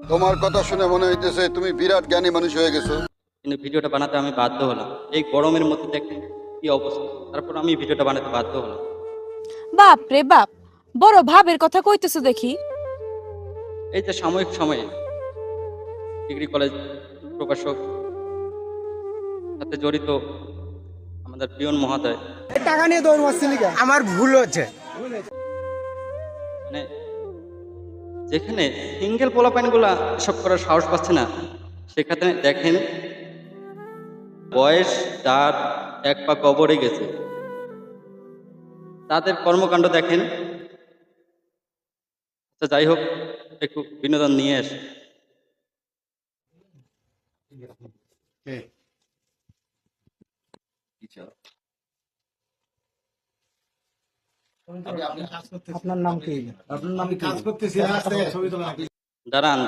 তোমার কথা শুনে মনে হইতেছে তুমি বিরাট জ্ঞানী মানুষ হয়ে গেছো। কিন্তু ভিডিওটা বানাতে আমি বাধ্য হলাম। এই গরমের মধ্যে দেখেন কি অবস্থা, তারপর আমি ভিডিওটা বানাতে বাধ্য হলাম। বাপ রে বাপ, বড় ভাবের কথা কইতেছো দেখি। এই যে সাময়িক সময়ে ডিগ্রি কলেজ প্রকাশক সাথে জড়িত আমাদের পিয়ন মহোদয়, টাকা নিয়ে দৌড় মারছিলি কেন? আমার ভুল হচ্ছে। মানে যেখানে সিঙ্গেল পোলাপাইনগুলা এসব করার সাহস পাচ্ছে না, সেখানে দেখেন বয়স যার এক পা কবরে গেছে তাদের কর্মকাণ্ড দেখেন। আচ্ছা যাই হোক, একটু বিনোদন নিয়ে আসে। আপনার নাম কি? আপনার নাম কাজ করতেছি। দাঁড়ান।